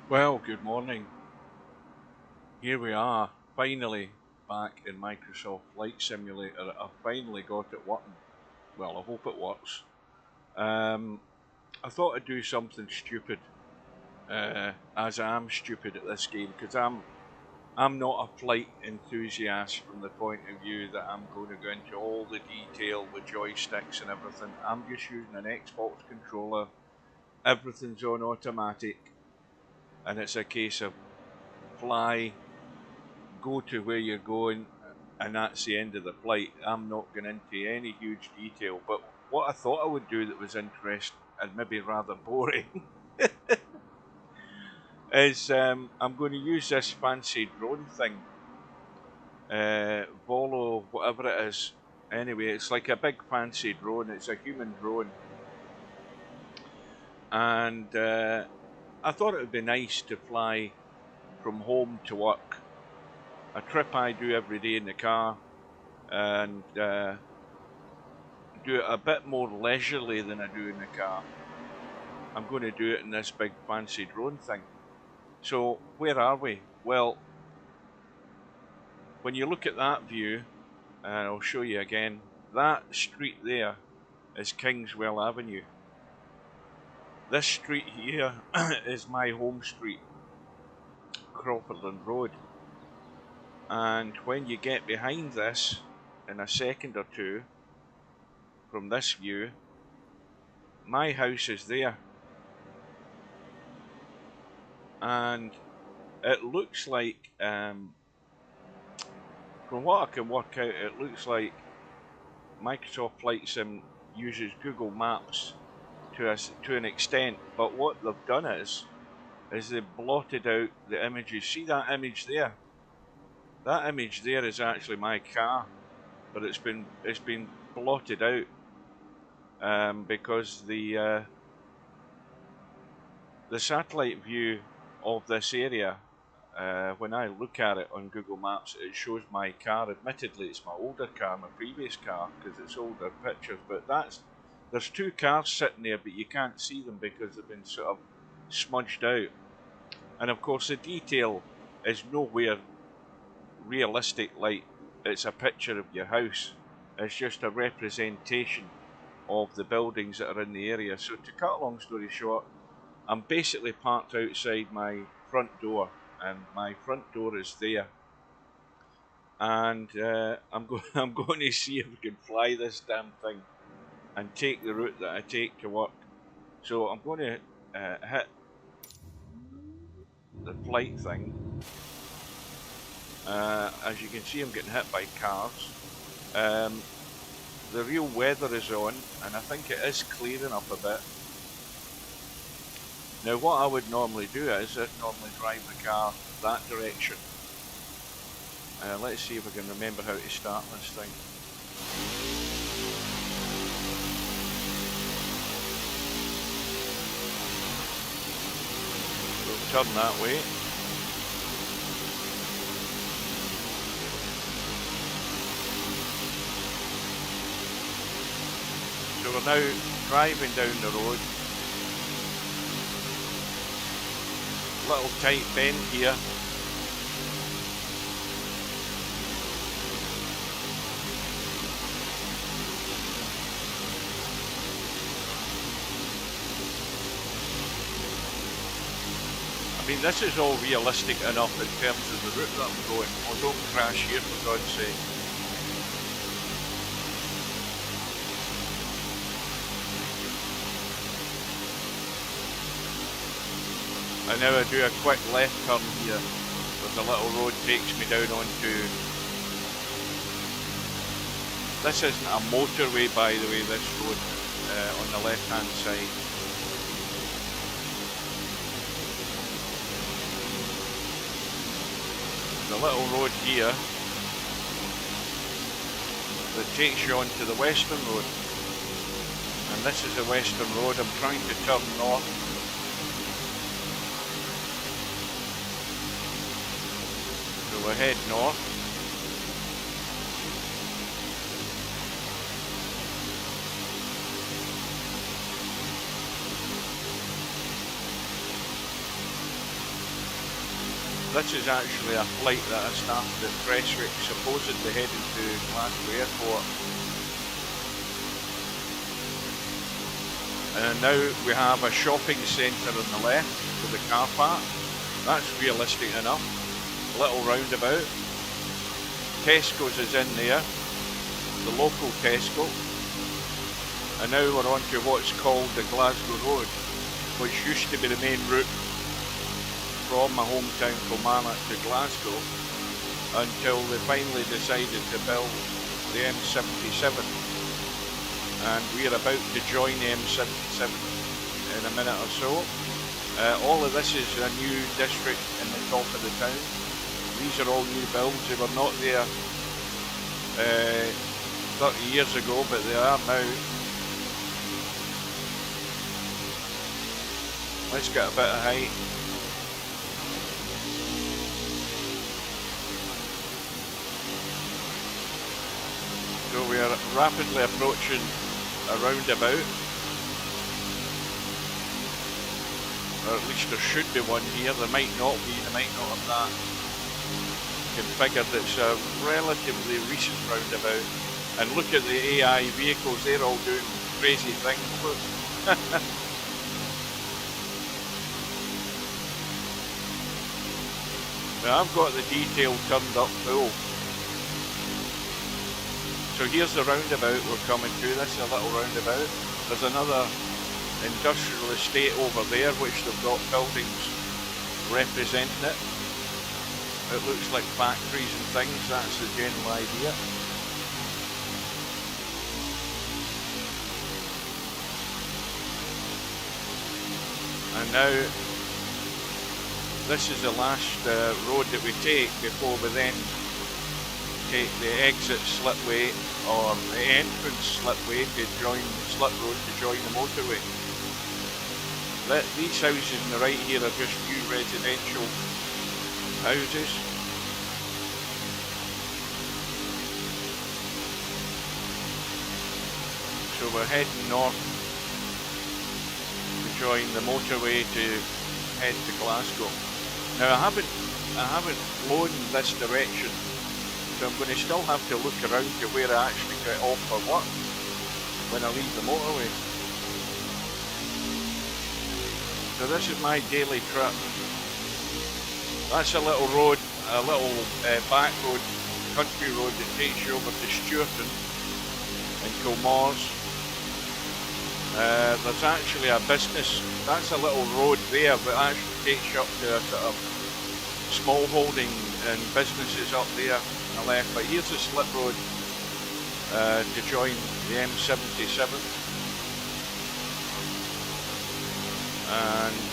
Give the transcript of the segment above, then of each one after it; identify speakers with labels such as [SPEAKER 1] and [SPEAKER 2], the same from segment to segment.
[SPEAKER 1] Well, good morning. Here we are, finally back in Microsoft Flight Simulator. I finally got it working. Well, I hope it works. I thought I'd do something stupid, as I am stupid at this game, because I'm not a flight enthusiast from the point of view that I'm going to go into all the detail with joysticks and everything. I'm just using an Xbox controller. Everything's on automatic, and it's a case of fly, go to where you're going, and that's the end of the flight. I'm not going into any huge detail, but what I thought I would do that was interesting and maybe rather boring is I'm going to use this fancy drone thing, Volo, whatever it is. Anyway, it's like a big fancy drone. It's a human drone, and I thought it would be nice to fly from home to work. A trip I do every day in the car, and do it a bit more leisurely than I do in the car. I'm going to do it in this big fancy drone thing. So where are we? Well, when you look at that view, and I'll show you again, that street there is Kingswell Avenue. This street here is my home street, Crawfordland Road. And when you get behind this, in a second or two, from this view, my house is there. And it looks like, from what I can work out, it looks like Microsoft Flight Sim uses Google Maps to an extent, but what they've done is they've blotted out the images. See that image there? That image there is actually my car, but it's been blotted out because the satellite view of this area, when I look at it on Google Maps, it shows my car. Admittedly, it's my older car, my previous car, because it's older pictures, but there's two cars sitting there, but you can't see them because they've been sort of smudged out. And of course the detail is nowhere realistic, like it's a picture of your house. It's just a representation of the buildings that are in the area. So to cut a long story short, I'm basically parked outside my front door, and my front door is there. And I'm going to see if we can fly this damn thing and take the route that I take to work. So I'm going to hit the flight thing. As you can see, I'm getting hit by cars. The real weather is on, and I think it is clearing up a bit. Now what I would normally do is I'd normally drive the car that direction. Let's see if I can remember how to start this thing. We'll turn that way. So we're now driving down the road. Little tight bend here. I mean, this is all realistic enough in terms of the route that I'm going. Oh, don't crash here, for God's sake. And now I do a quick left turn here, where the little road takes me down onto... This isn't a motorway, by the way, this road on the left hand side. The little road here that takes you onto the western road. And this is the western road. I'm trying to turn north. So we'll head north. This is actually a flight that I started at Prestwick, supposedly heading to Glasgow Airport. And now we have a shopping centre on the left with the car park. That's realistic enough. A little roundabout. Tesco's is in there, the local Tesco. And now we're on to what's called the Glasgow Road, which used to be the main route from my hometown Kilmarnock to Glasgow until they finally decided to build the M77, and we're about to join the M77 in a minute or so. All of this is a new district in the top of the town. These are all new builds. They were not there 30 years ago, but they are now. Let's get a bit of height. So we are rapidly approaching a roundabout, or at least there should be one here. There might not be, they might not have that configured. It's a relatively recent roundabout, and look at the AI vehicles, they're all doing crazy things. Look. Now I've got the detail turned up full. So here's the roundabout we're coming to. This is a little roundabout. There's another industrial estate over there, which they've got buildings representing it. It looks like factories and things. That's the general idea. And now this is the last road that we take before we then take the exit slipway or the entrance slipway to join slip road to join the motorway. These houses on the right here are just new residential houses. So we're heading north to join the motorway to head to Glasgow. Now I haven't flown this direction, so I'm going to still have to look around to where I actually get off for work when I leave the motorway. So this is my daily trip. That's a little road, a little back road, country road that takes you over to Stewarton and Kilmores. There's actually a business, that's a little road there, but actually takes you up to a sort of small holding and businesses up there on the left. But here's a slip road to join the M77. And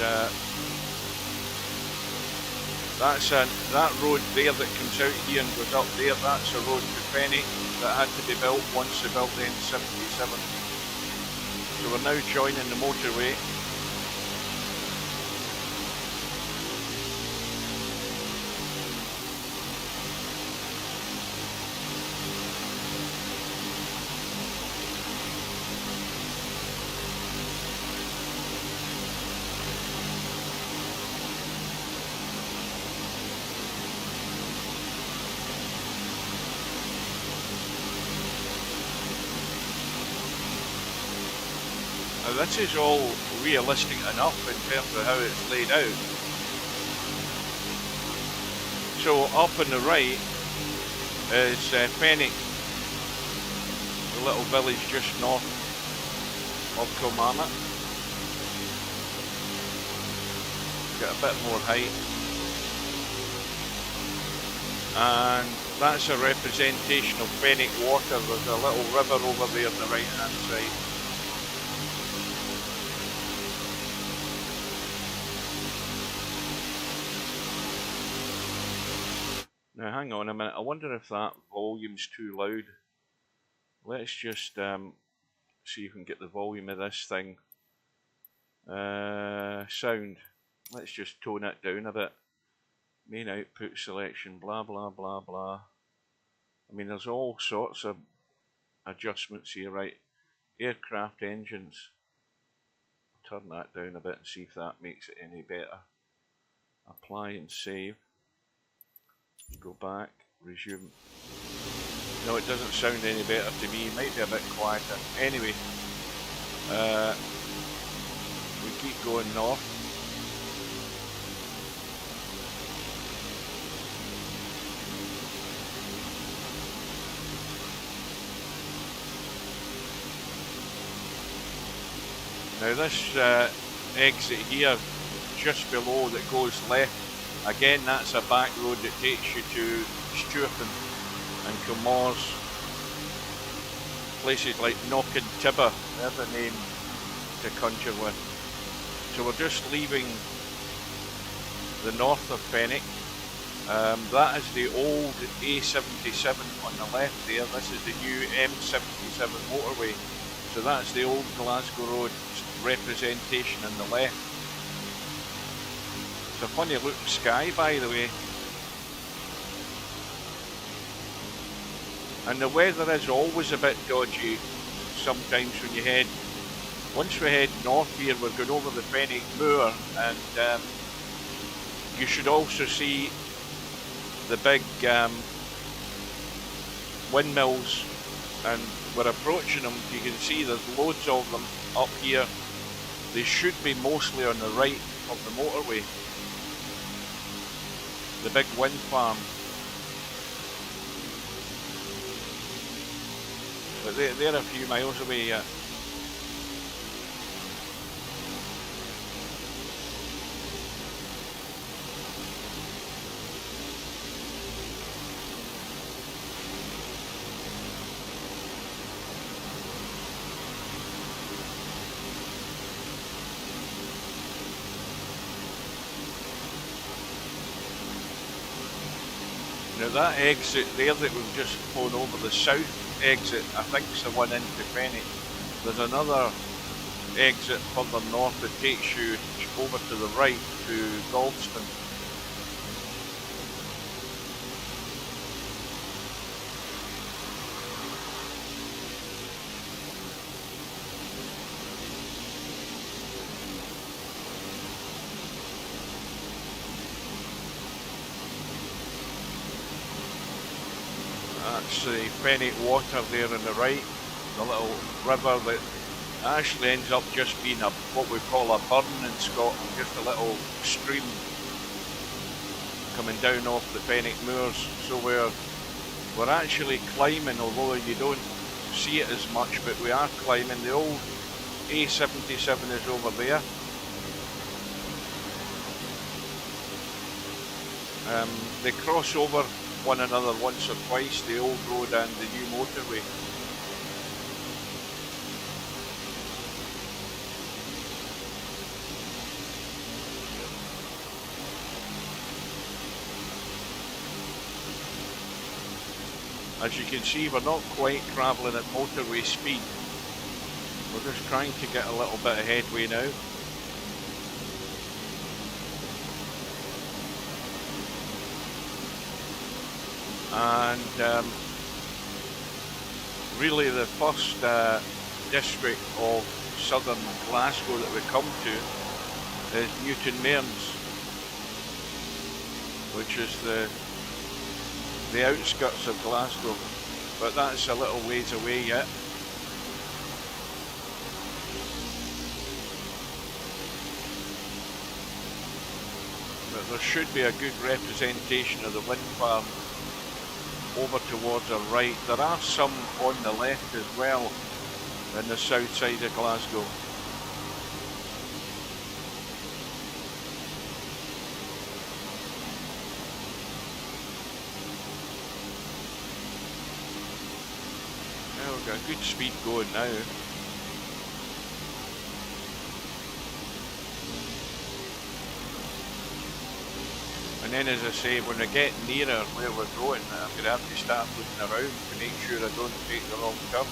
[SPEAKER 1] that road there that comes out here and goes up there, that's a road to Fenwick that had to be built once they built the M77. So we're now joining the motorway. Now this is all realistic enough in terms of how it's laid out. So up on the right is Fenwick, the little village just north of Kilmarnock. Got a bit more height. And that's a representation of Fenwick water. There's a little river over there on the right hand side. Now hang on a minute, I wonder if that volume's too loud. Let's just see if we can get the volume of this thing. Sound. Let's just tone it down a bit. Main output selection, blah blah blah blah. I mean there's all sorts of adjustments here, right? Aircraft engines. Turn that down a bit and see if that makes it any better. Apply and save. Go back, resume. No, it doesn't sound any better to me. It might be a bit quieter. Anyway, we keep going north. Now this exit here, just below, that goes left, again that's a back road that takes you to Stuarton and Kilmores, places like Knock and Tibber, there's a name to conjure with. So we're just leaving the north of Fenwick. That is the old A77 on the left there. This is the new M77 motorway. So that's the old Glasgow Road representation on the left. It's a funny looking sky, by the way. And the weather is always a bit dodgy sometimes when you head. Once we head north here, we're going over the Fenwick Moor, and you should also see the big windmills, and we're approaching them. You can see there's loads of them up here. They should be mostly on the right of the motorway. The big wind farm. But they're a few miles away yet. Now that exit there that we've just flown over, the south exit, I think is the one into Fenwick. There's another exit further north that takes you over to the right to Galston. That's the Fenwick water there on the right, the little river that actually ends up just being what we call a burn in Scotland, just a little stream coming down off the Fenwick moors. So we're actually climbing, although you don't see it as much, but we are climbing. The old A77 is over there. They cross over one another once or twice, the old road and the new motorway. As you can see, we're not quite travelling at motorway speed. We're just trying to get a little bit of headway now. And really the first district of southern Glasgow that we come to is Newton Mearns, which is the outskirts of Glasgow, but that's a little ways away yet. But there should be a good representation of the wind farm over towards our right. There are some on the left as well in the south side of Glasgow. Now we've got a good speed going now. And then, as I say, when I get nearer where we're going, I'm going to have to start looking around to make sure I don't take the wrong turn.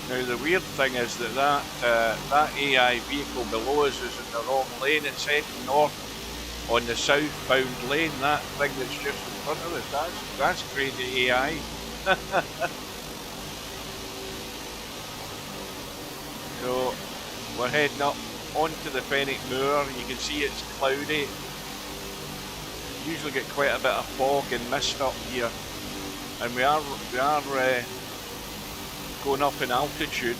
[SPEAKER 1] Now the weird thing is that AI vehicle below us is in the wrong lane. It's heading north on the southbound lane. That thing that's just in front of us, that's crazy AI. So we're heading up onto the Fenwick Moor. You can see it's cloudy. Usually get quite a bit of fog and mist up here, and we are going up in altitude.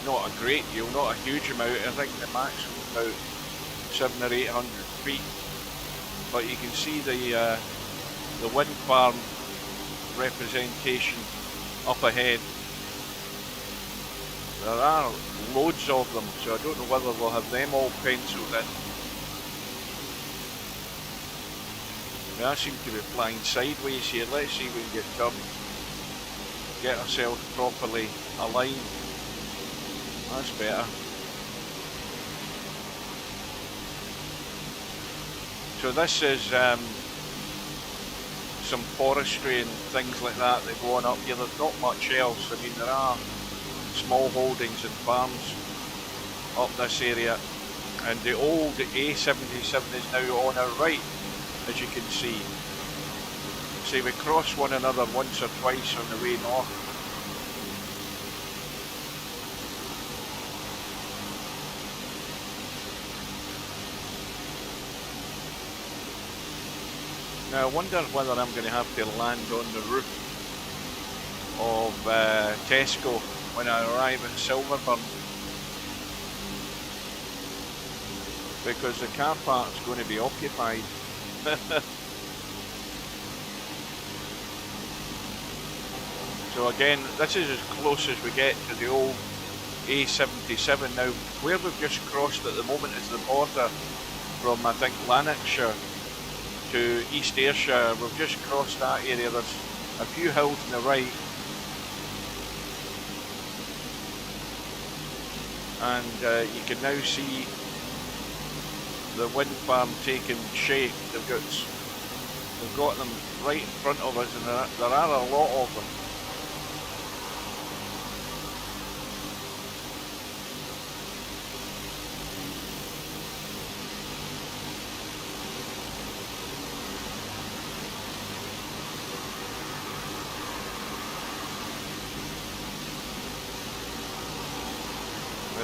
[SPEAKER 1] Not a great deal, not a huge amount. I think the maximum is about 700 or 800 feet. But you can see the wind farm representation up ahead. There are loads of them, so I don't know whether we'll have them all penciled in. I seem to be flying sideways here. Let's see if we can get ourselves properly aligned. That's better. So this is some forestry and things like that go on up here. There's not much else. I mean, there are small holdings and farms up this area, and the old A77 is now on our right, as you can see. See, we cross one another once or twice on the way north. Now I wonder whether I'm going to have to land on the roof of Tesco when I arrive in Silverburn, because the car park's going to be occupied. So again, this is as close as we get to the old A77. Now, where we've just crossed at the moment is the border from, I think, Lanarkshire to East Ayrshire. We've just crossed that area. There's a few hills on the right, and you can now see the wind farm taking shape. They've got them right in front of us, and there are a lot of them.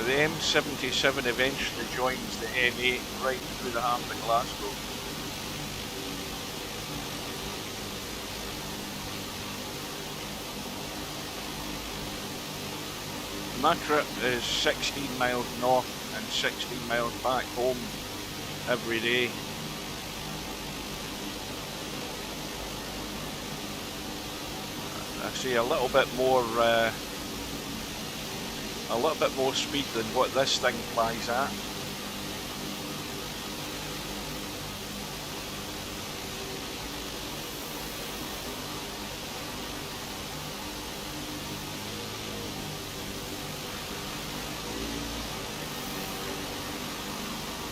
[SPEAKER 1] The M77 eventually joins the M8 right through the heart of Glasgow. My trip is 16 miles north and 16 miles back home every day. I see a little bit more speed than what this thing flies at.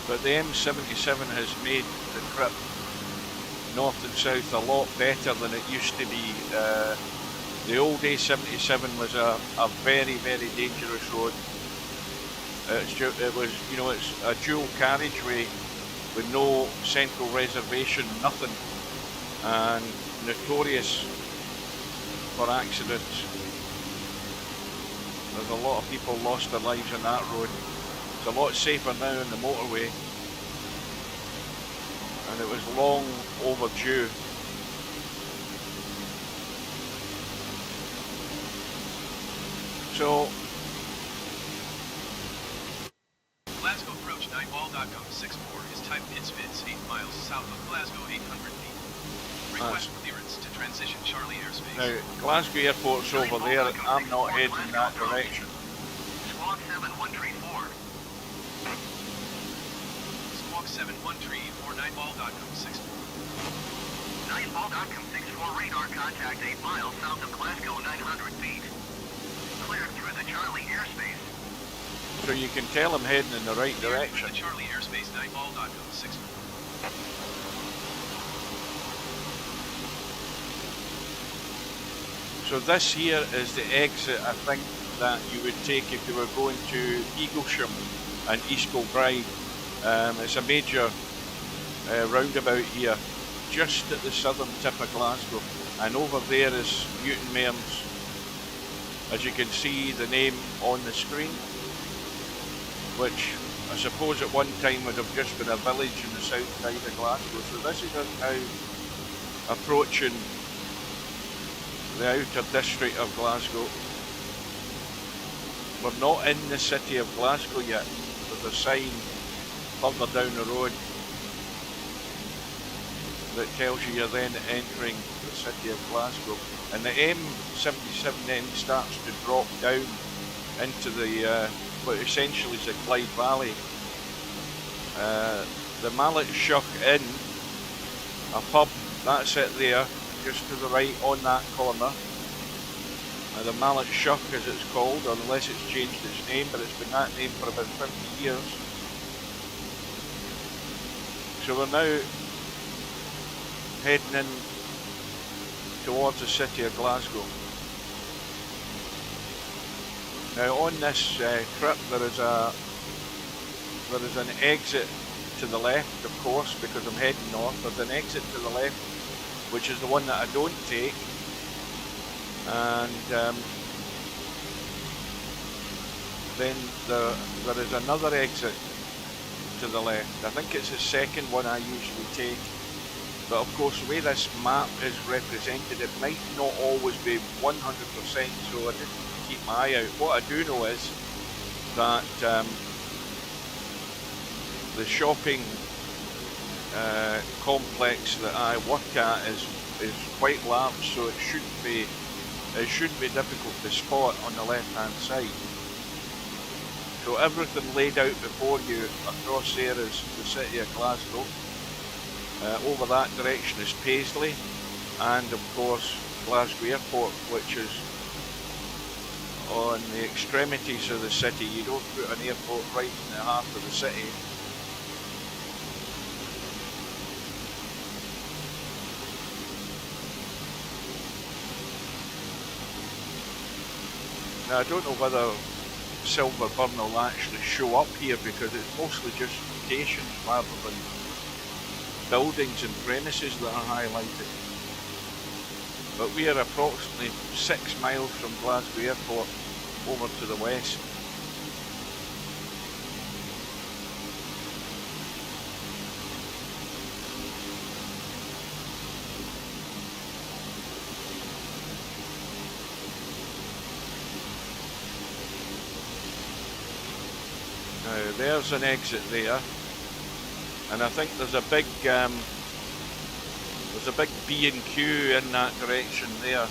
[SPEAKER 1] But the M77 has made the trip north and south a lot better than it used to be. The old A77 was a very, very dangerous road. It was, you know, it's a dual carriageway with no central reservation, nothing, and notorious for accidents. There's a lot of people lost their lives on that road. It's a lot safer now on the motorway, and it was long overdue. So,
[SPEAKER 2] Glasgow approach 9ball.com 64 is type Pittsfids 8 miles south of Glasgow 800 feet. Request clearance to transition Charlie airspace.
[SPEAKER 1] Now, Glasgow Airport's over there. I'm not heading in that direction.
[SPEAKER 2] Squawk 7134. Squawk 7134 9ball.com 64. 9ball.com 64 radar contact 8 miles south of Glasgow 900 feet. Cleared through the Charlie airspace.
[SPEAKER 1] So you can tell I'm heading in the right direction.
[SPEAKER 2] The Charlie airspace 9ball.com 64.
[SPEAKER 1] So this here is the exit, I think, that you would take if you were going to Eaglesham and East Kilbride. It's a major roundabout here, just at the southern tip of Glasgow. and over there is Newton Mearns. As you can see, the name on the screen, which I suppose at one time would have just been a village in the south side of Glasgow. So this is us now approaching the outer district of Glasgow. We're not in the city of Glasgow yet. There's a sign further down the road that tells you you're then entering the city of Glasgow. And the M77 then starts to drop down into the what essentially is the Clyde Valley. The Mallet Shuck Inn, a pub, that's it there, just to the right on that corner. The Mallet Shuck, as it's called, unless it's changed its name, but it's been that name for about 50 years. So we're now heading in towards the city of Glasgow. Now on this trip there is an exit to the left, of course, because I'm heading north. There's an exit to the left, which is the one that I don't take, and then there is another exit to the left. I think it's the second one I usually take, but of course the way this map is represented, it might not always be 100%, so I just keep my eye out. What I do know is that the shopping complex that I work at is quite large, so it shouldn't be difficult to spot on the left hand side. So everything laid out before you across there is the city of Glasgow. Over that direction is Paisley, and of course Glasgow Airport, which is on the extremities of the city. You don't put an airport right in the heart of the city. Now I don't know whether Silverburn will actually show up here, because it's mostly just locations rather than buildings and premises that are highlighted. But we are approximately 6 miles from Glasgow Airport over to the west. Now there's an exit there, and I think there's a big B&Q in that direction there.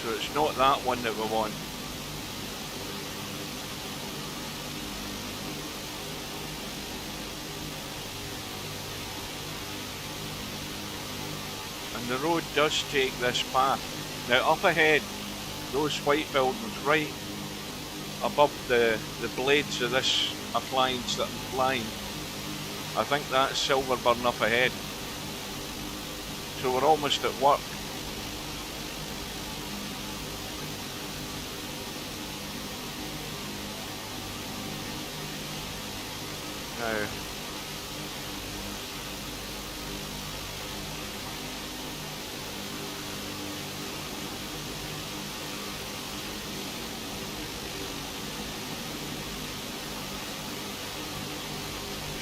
[SPEAKER 1] So it's not that one that we want. And the road does take this path. Now up ahead, those white buildings right above the blades of this appliance that I'm flying, I think that's Silverburn up ahead. So we're almost at work. Now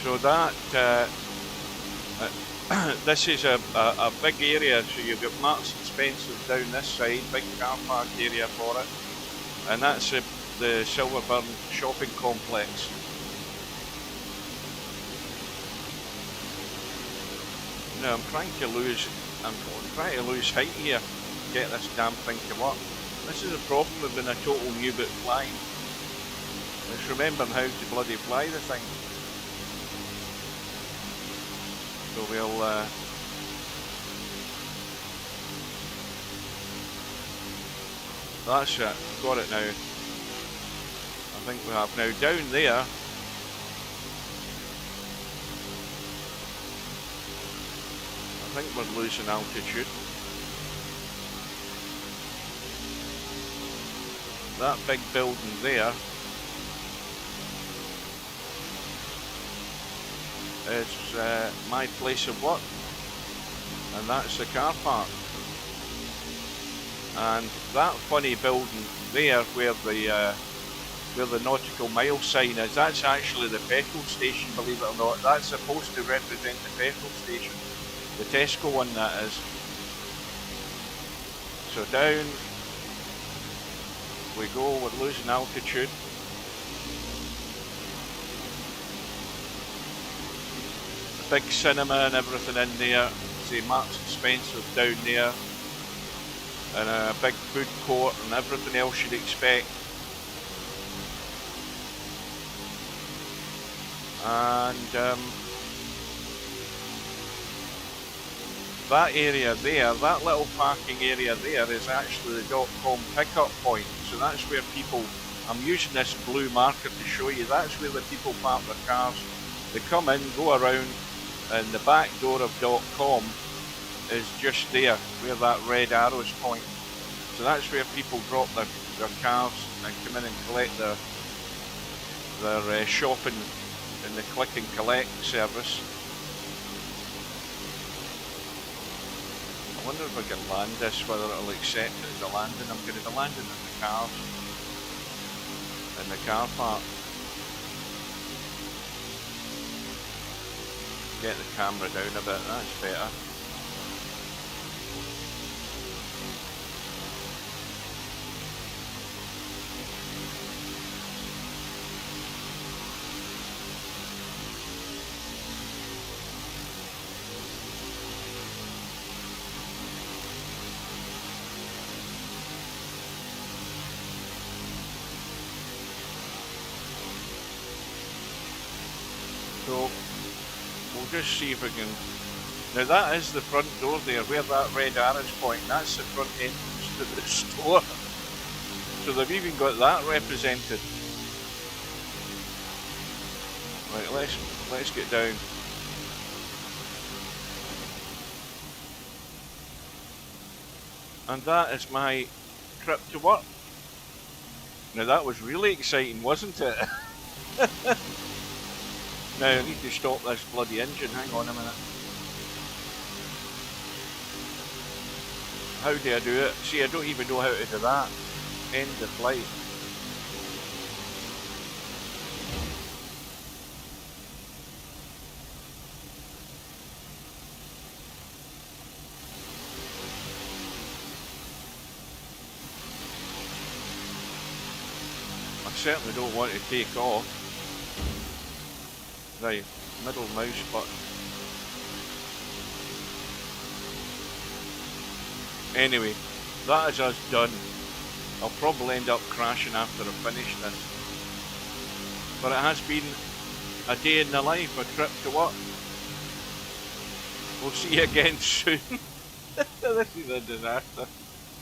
[SPEAKER 1] so that this is a big area, so you've got Marks and Spencer's down this side, big car park area for it, and that's the Silverburn shopping complex. Now I'm trying to lose height here to get this damn thing to work. This is a problem with being a total newbie flying. It's remembering how to bloody fly the thing. So we'll that's it, got it now. I think we have. Now down there, I think we're losing altitude. That big building there is my place of work, and that's the car park. And that funny building there, where the nautical mile sign is, that's actually the petrol station, believe it or not. That's supposed to represent the petrol station, the Tesco one, that is. So down we go, we're losing altitude. The big cinema and everything in there. See, Marks and Spencer's down there. And a big food court and everything else you'd expect. And that area there, that little parking area there, is actually the .com pickup point. So that's where people, I'm using this blue marker to show you, that's where the people park their cars. They come in, go around, and the back door of .com is just there, where that red arrows point. So that's where people drop their cars and come in and collect their shopping in the click and collect service. I wonder if I can land this, whether it'll accept it as a landing. I'm going to be landing in the cars, in the car park. Get the camera down a bit, that's better. So we'll just see if we can. Now that is the front door there, where that red arrow's pointing. That's the front entrance to the store. So they've even got that represented. Right, let's get down. And that is my trip to work. Now that was really exciting, wasn't it? Now I need to stop this bloody engine, hang on a minute. How do I do it? See, I don't even know how to do that. End the flight. I certainly don't want to take off. Right, middle mouse button. Anyway, that is us done. I'll probably end up crashing after I finish this. But it has been a day in the life, a trip to work. We'll see you again soon. This is a disaster.